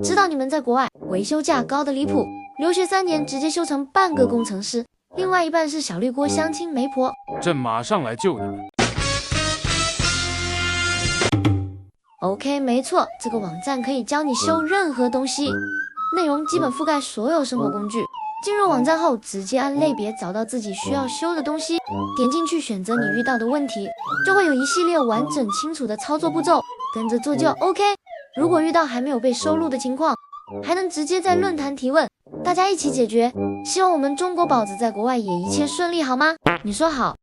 知道你们在国外维修价高的离谱，留学3年直接修成半个工程师，另外一半是小绿锅相亲媒婆。朕马上来救你们。OK， 没错，这个网站可以教你修任何东西，内容基本覆盖所有生活工具。进入网站后，直接按类别找到自己需要修的东西，点进去选择你遇到的问题，就会有一系列完整清楚的操作步骤，跟着做就 OK。如果遇到还没有被收录的情况，还能直接在论坛提问，大家一起解决。希望我们中国宝子在国外也一切顺利，好吗？你说好。